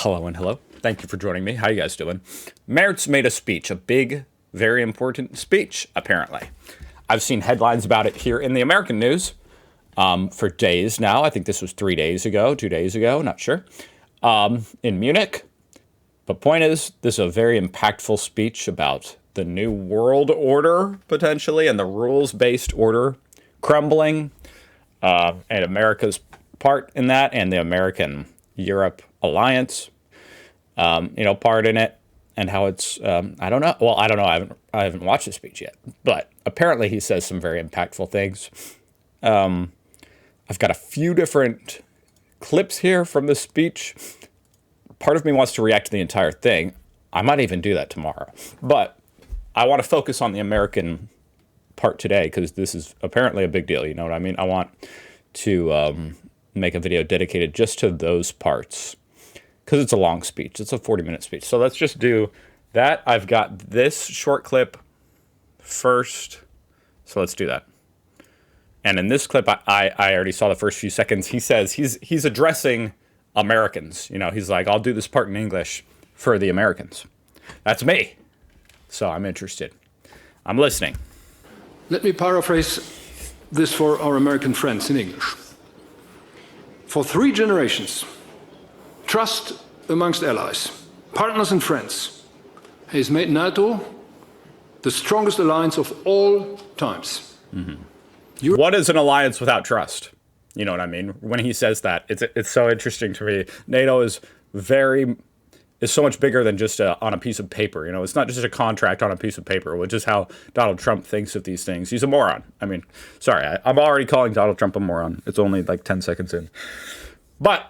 Hello and hello. Thank you for joining me. How you guys doing? Merz made a speech, a big, very important speech, apparently. I've seen headlines about it here in the American news for days now. I think this was 3 days ago, 2 days ago, not sure, in Munich. But point is, this is a very impactful speech about the new world order, potentially, and the rules-based order crumbling, and America's part in that, and the American-Europe alliance, part in it, and how it's, I don't know. Well, I don't know. I haven't watched the speech yet, but apparently he says some very impactful things. I've got a few different clips here from the speech. Part of me wants to react to the entire thing. I might even do that tomorrow, but I want to focus on the American part today because this is apparently a big deal. You know what I mean? I want to make a video dedicated just to those parts because it's a long speech. It's a 40-minute speech. So let's just do that. I've got this short clip first. So let's do that. And in this clip, I already saw the first few seconds. He says he's addressing Americans. You know, he's like, I'll do this part in English for the Americans. That's me. So I'm interested. I'm listening. Let me paraphrase this for our American friends in English. For 3 generations, trust amongst allies, partners and friends has made NATO the strongest alliance of all times. Mm-hmm. What is an alliance without trust? You know what I mean? When he says that, it's so interesting to me. NATO is so much bigger than just on a piece of paper. You know, it's not just a contract on a piece of paper, which is how Donald Trump thinks of these things. He's a moron. I mean, sorry, I'm already calling Donald Trump a moron. It's only like 10 seconds in. But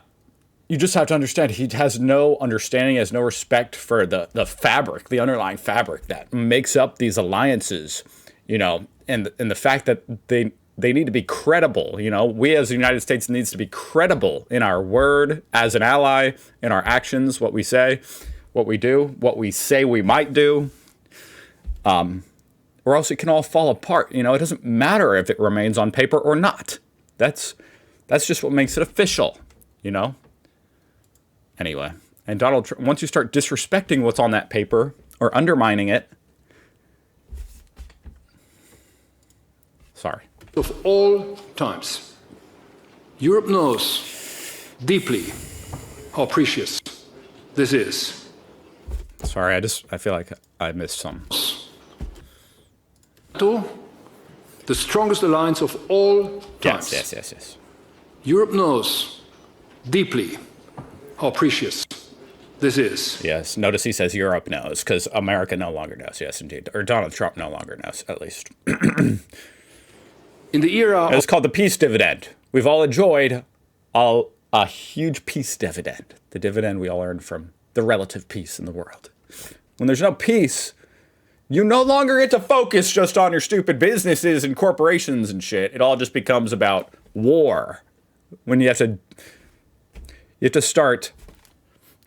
you just have to understand, he has no understanding, has no respect for the fabric, the underlying fabric that makes up these alliances, you know, and the fact that they need to be credible. You know, we as the United States needs to be credible in our word as an ally, in our actions, what we say, what we do, what we say we might do, or else it can all fall apart. You know, it doesn't matter if it remains on paper or not. That's just what makes it official, you know? Anyway, and Donald Trump, once you start disrespecting what's on that paper or undermining it, sorry. Of all times, Europe knows deeply how precious this is. Sorry, I feel like I missed some. NATO, the strongest alliance of all times. Yes. Europe knows deeply how precious this is. Yes, notice he says Europe knows, because America no longer knows. Yes, indeed. Or Donald Trump no longer knows, at least. In the era it's called the peace dividend. We've all enjoyed a huge peace dividend. The dividend we all earned from the relative peace in the world. When there's no peace, you no longer get to focus just on your stupid businesses and corporations and shit. It all just becomes about war. When you have to start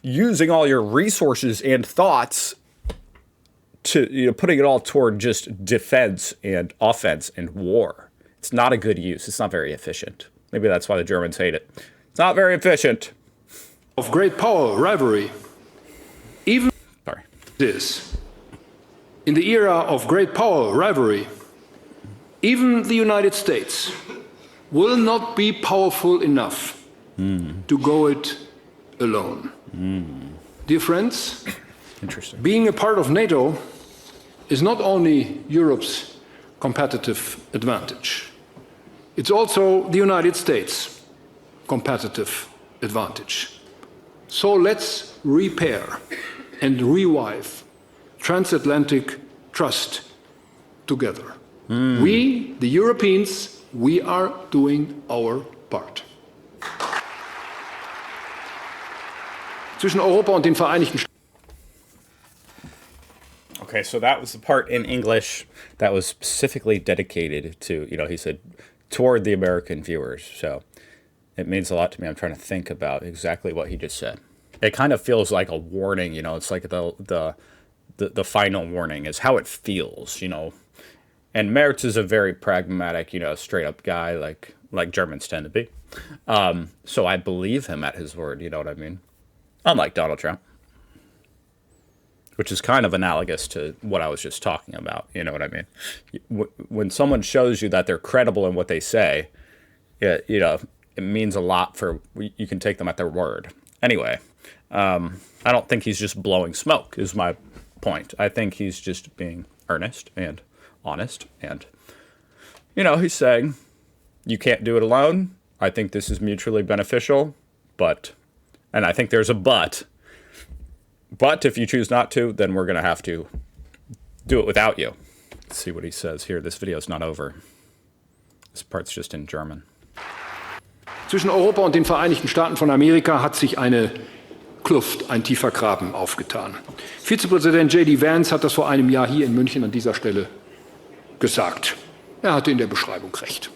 using all your resources and thoughts to, you know, putting it all toward just defense and offense and war. It's not a good use. It's not very efficient. Maybe that's why the Germans hate it. It's not very efficient. Of great power, rivalry, even this. In the era of great power, rivalry, even the United States will not be powerful enough to go it alone. Dear friends, interesting. Being a part of NATO is not only Europe's competitive advantage, it's also the United States' competitive advantage. So let's repair and revive transatlantic trust together. We, the Europeans, we are doing our part. Zwischen Europa und den Vereinigten Staaten. Okay, so that was the part in English that was specifically dedicated to, you know, he said, toward the American viewers. So it means a lot to me. I'm trying to think about exactly what he just said. It kind of feels like a warning, you know, it's like the final warning is how it feels, you know. And Merz is a very pragmatic, you know, straight up guy like Germans tend to be. So I believe him at his word, you know what I mean? Unlike Donald Trump, which is kind of analogous to what I was just talking about. You know what I mean? When someone shows you that they're credible in what they say, it means a lot for, you can take them at their word. Anyway, I don't think he's just blowing smoke is my point. I think he's just being earnest and honest. And, he's saying, you can't do it alone. I think this is mutually beneficial, and I think there's a but if you choose not to, then we're going to have to do it without you. Let's see what he says here. This video's not over. This part's just in German. Zwischen Europa und den Vereinigten Staaten von Amerika hat sich eine Kluft, ein tiefer Graben aufgetan. Vizepräsident J.D. Vance hat das vor einem Jahr hier in München an dieser Stelle gesagt. Er hatte in der Beschreibung recht.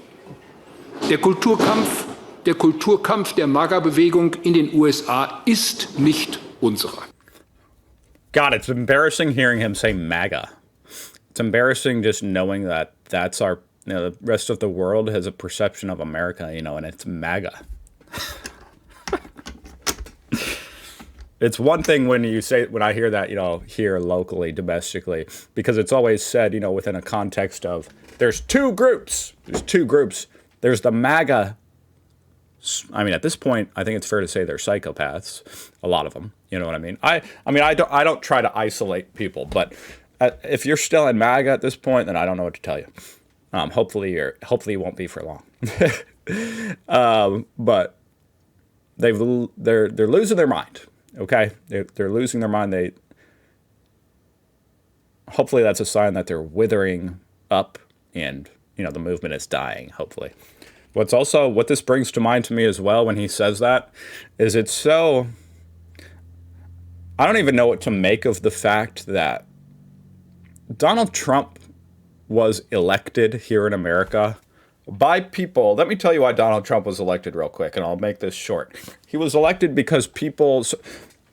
Der Kulturkampf der MAGA-Bewegung in den USA ist nicht unserer. God, it's embarrassing hearing him say MAGA. It's embarrassing just knowing that that's our, the rest of the world has a perception of America, and it's MAGA. It's one thing when I hear that, here locally, domestically, because it's always said, within a context of, there's two groups. There's the MAGA. I mean, at this point, I think it's fair to say they're psychopaths. A lot of them. You know what I mean? I don't try to isolate people, but if you're still in MAGA at this point, then I don't know what to tell you. Hopefully you won't be for long. But they're losing their mind. Okay, they're losing their mind. Hopefully that's a sign that they're withering up, and the movement is dying. Hopefully. What this brings to mind to me as well when he says that is it's so, I don't even know what to make of the fact that Donald Trump was elected here in America by people. Let me tell you why Donald Trump was elected real quick, and I'll make this short. He was elected because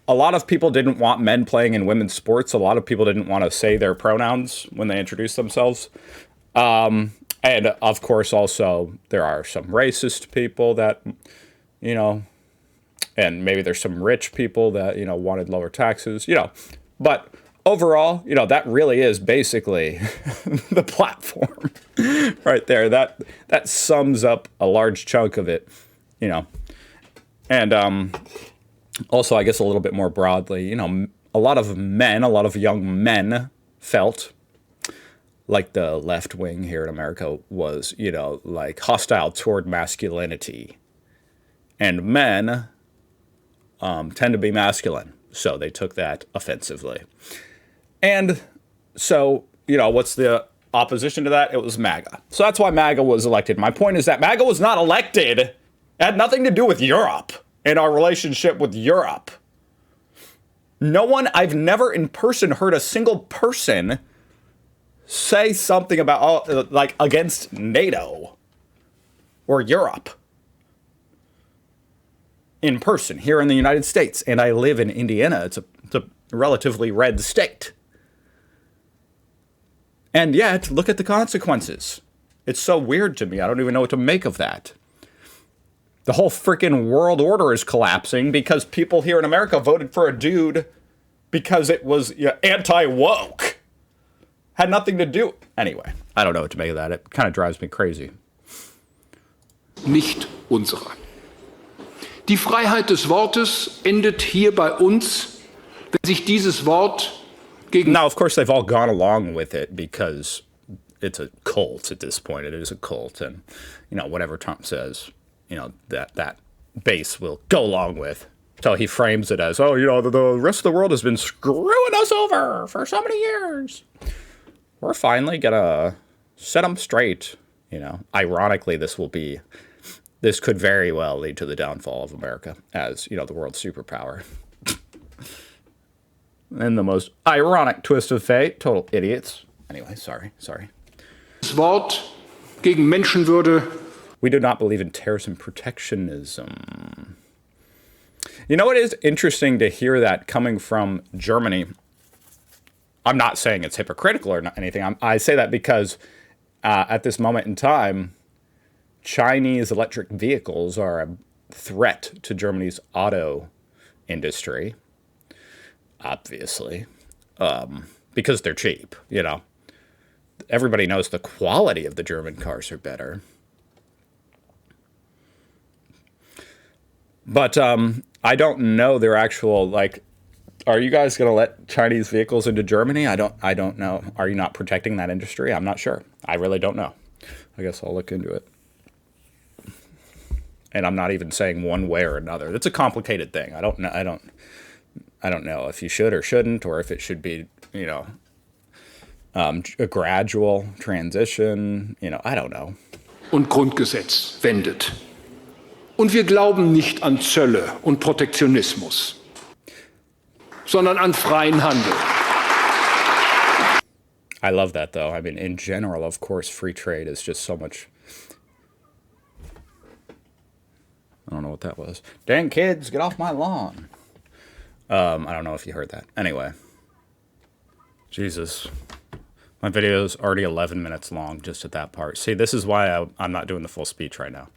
a lot of people didn't want men playing in women's sports. A lot of people didn't want to say their pronouns when they introduced themselves. And of course, also, there are some racist people that, and maybe there's some rich people that, wanted lower taxes, but overall, that really is basically the platform right there. That sums up a large chunk of it, and also, I guess a little bit more broadly, a lot of young men felt like the left wing here in America was, like hostile toward masculinity. And men tend to be masculine. So they took that offensively. And so, what's the opposition to that? It was MAGA. So that's why MAGA was elected. My point is that MAGA was not elected. It had nothing to do with Europe and our relationship with Europe. I've never in person heard a single person say something about, against NATO or Europe in person here in the United States. And I live in Indiana. It's a relatively red state. And yet, look at the consequences. It's so weird to me. I don't even know what to make of that. The whole freaking world order is collapsing because people here in America voted for a dude because it was anti-woke. Had nothing to do. Anyway, I don't know what to make of that. It kind of drives me crazy. Nicht unserer. Die Freiheit des Wortes endet hier bei uns, wenn sich dieses Wort gegen... Now, of course, they've all gone along with it because it's a cult at this point. It is a cult. And, whatever Trump says, that base will go along with. So he frames it as, the rest of the world has been screwing us over for so many years. We're finally gonna set them straight. Ironically, this could very well lead to the downfall of America as, the world's superpower. And the most ironic twist of fate. Total idiots. Anyway, sorry. Das Wort gegen Menschenwürde. We do not believe in terrorism protectionism. It is interesting to hear that coming from Germany. I'm not saying it's hypocritical or anything. I say that because at this moment in time, Chinese electric vehicles are a threat to Germany's auto industry, obviously, because they're cheap, you know. Everybody knows the quality of the German cars are better. But I don't know their actual, like, are you guys going to let Chinese vehicles into Germany? I don't know. Are you not protecting that industry? I'm not sure. I really don't know. I guess I'll look into it. And I'm not even saying one way or another. It's a complicated thing. I don't know. I don't know if you should or shouldn't, or if it should be, you know, a gradual transition. You know, I don't know. Und Grundgesetz wendet. Und wir glauben nicht an Zölle und Protektionismus, sondern an freien Handel. I love that, though. I mean, in general, of course, free trade is just so much. I don't know what that was. Dang kids, get off my lawn. I don't know if you heard that. Anyway. Jesus. My video is already 11 minutes long just at that part. See, this is why I'm not doing the full speech right now.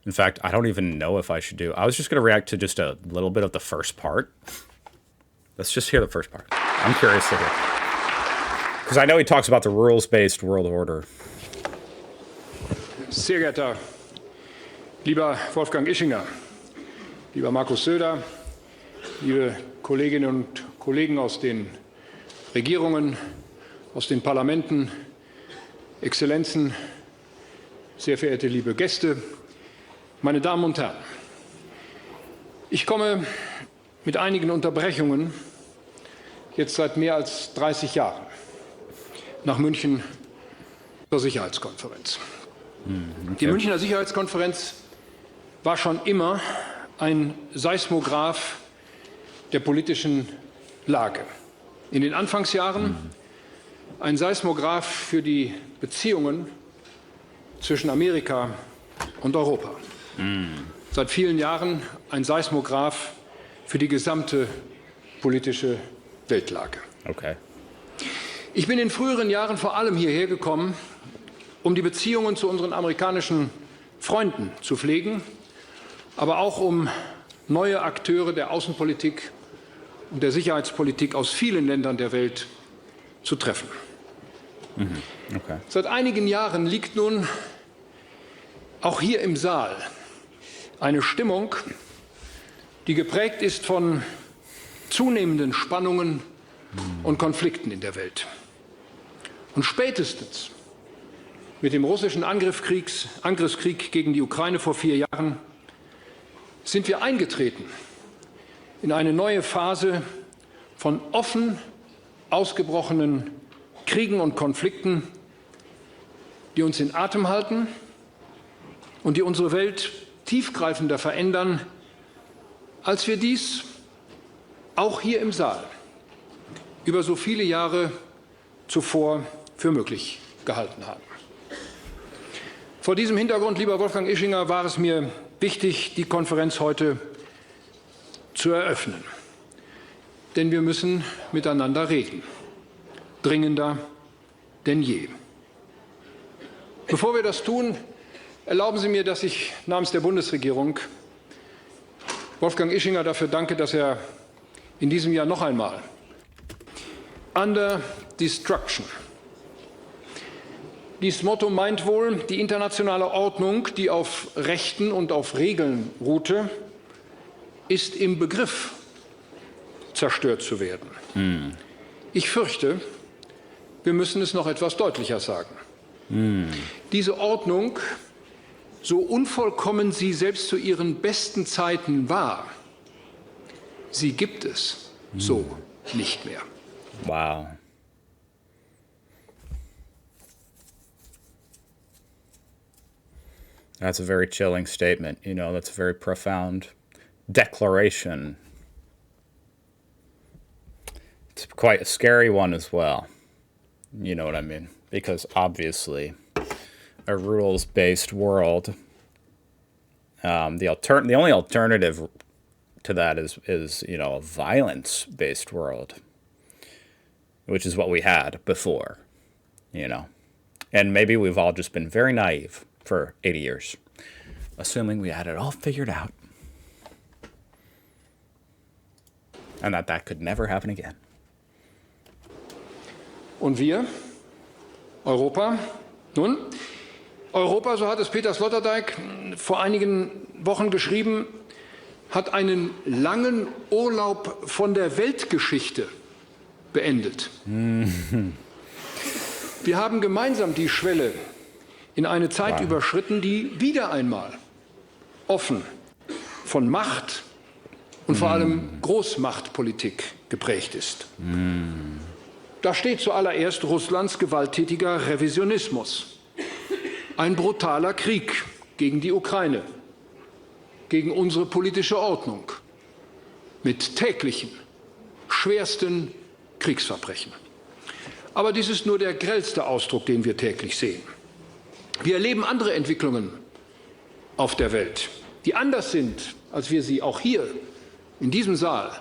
In fact, I don't even know if I should do... I was just going to react to just a little bit of the first part. Let's just hear the first part. I'm curious to hear. Because I know he talks about the rules-based world order. Sehr geehrter lieber Wolfgang Ischinger, lieber Markus Söder, liebe Kolleginnen und Kollegen aus den Regierungen, aus den Parlamenten, Exzellenzen, sehr verehrte liebe Gäste, meine Damen und Herren. Ich komme mit einigen Unterbrechungen jetzt seit mehr als 30 Jahren nach München zur Sicherheitskonferenz. Okay. Die Münchner Sicherheitskonferenz war schon immer ein Seismograph der politischen Lage. In den Anfangsjahren ein Seismograph für die Beziehungen zwischen Amerika und Europa. Seit vielen Jahren ein Seismograph für die gesamte politische Weltlage. Okay. Ich bin in früheren Jahren vor allem hierher gekommen, um die Beziehungen zu unseren amerikanischen Freunden zu pflegen, aber auch um neue Akteure der Außenpolitik und der Sicherheitspolitik aus vielen Ländern der Welt zu treffen. Okay. Seit einigen Jahren liegt nun auch hier im Saal eine Stimmung, die geprägt ist von zunehmenden Spannungen und Konflikten in der Welt. Und spätestens mit dem russischen Angriffskrieg gegen die Ukraine vor 4 Jahren sind wir eingetreten in eine neue Phase von offen ausgebrochenen Kriegen und Konflikten, die uns in Atem halten und die unsere Welt tiefgreifender verändern, als wir dies auch hier im Saal über so viele Jahre zuvor für möglich gehalten haben. Vor diesem Hintergrund, lieber Wolfgang Ischinger, war es mir wichtig, die Konferenz heute zu eröffnen. Denn wir müssen miteinander reden. Dringender denn je. Bevor wir das tun, erlauben Sie mir, dass ich namens der Bundesregierung Wolfgang Ischinger dafür danke, dass er in diesem Jahr noch einmal Under Destruction. Dieses Motto meint wohl, die internationale Ordnung, die auf Rechten und auf Regeln ruhte, ist im Begriff, zerstört zu werden. Ich fürchte, wir müssen es noch etwas deutlicher sagen. Diese Ordnung, so unvollkommen sie selbst zu ihren besten Zeiten war, sie gibt es so nicht mehr. Wow. That's a very chilling statement. You know, that's a very profound declaration. It's quite a scary one as well. You know what I mean? Because obviously, a rules-based world, the only alternative to that is you know, a violence-based world, which is what we had before, you know. And maybe we've all just been very naive for 80 years, assuming we had it all figured out. and that could never happen again. Und wir, Europa, nun, Europa, so hat es Peter Sloterdijk vor einigen Wochen geschrieben, hat einen langen Urlaub von der Weltgeschichte beendet. Wir haben gemeinsam die Schwelle in eine Zeit überschritten, die wieder einmal offen von Macht und vor allem Großmachtpolitik geprägt ist. Da steht zuallererst Russlands gewalttätiger Revisionismus, ein brutaler Krieg gegen die Ukraine, gegen unsere politische Ordnung, mit täglichen, schwersten Kriegsverbrechen. Aber dies ist nur der grellste Ausdruck, den wir täglich sehen. Wir erleben andere Entwicklungen auf der Welt, die anders sind, als wir sie auch hier in diesem Saal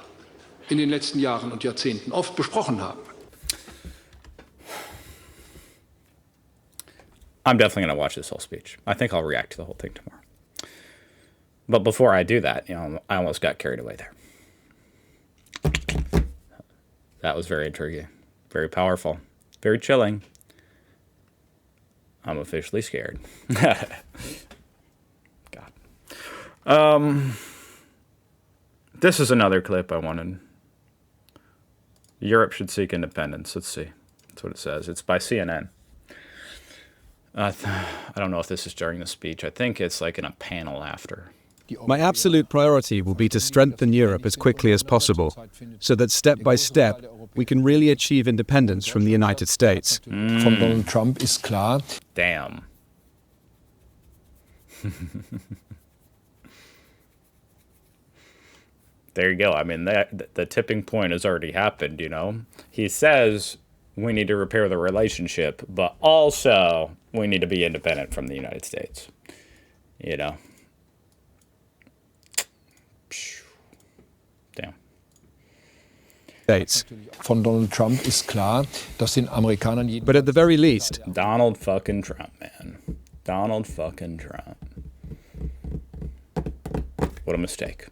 in den letzten Jahren und Jahrzehnten oft besprochen haben. I'm definitely going to watch this whole speech. I think I'll react to the whole thing tomorrow. But before I do that, I almost got carried away there. That was very intriguing, very powerful, very chilling. I'm officially scared. God. This is another clip I wanted. Europe should seek independence. Let's see. That's what it says. It's by CNN. I don't know if this is during the speech. I think it's like in a panel after. My absolute priority will be to strengthen Europe as quickly as possible, so that step by step we can really achieve independence from the United States. Von Donald Trump ist klar. Damn. There you go. I mean, the tipping point has already happened, He says we need to repair the relationship, but also we need to be independent from the United States. Damn. States. Von Donald Trump ist klar, dass den Amerikanern But at the very least, Donald fucking Trump, man. Donald fucking Trump. What a mistake.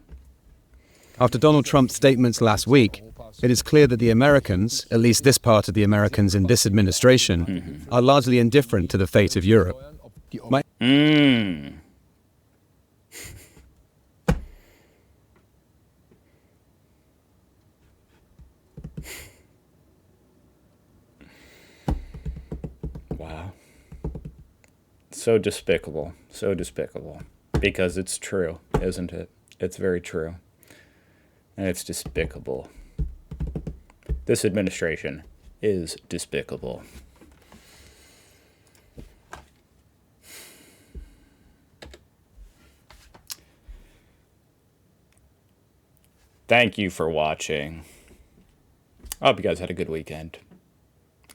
after Donald Trump's statements last week, it is clear that the Americans, at least this part of the Americans in this administration, are largely indifferent to the fate of Europe. Wow. So despicable. So despicable. Because it's true, isn't it? It's very true. And it's despicable. This administration is despicable. Thank you for watching. I hope you guys had a good weekend.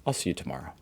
I'll see you tomorrow.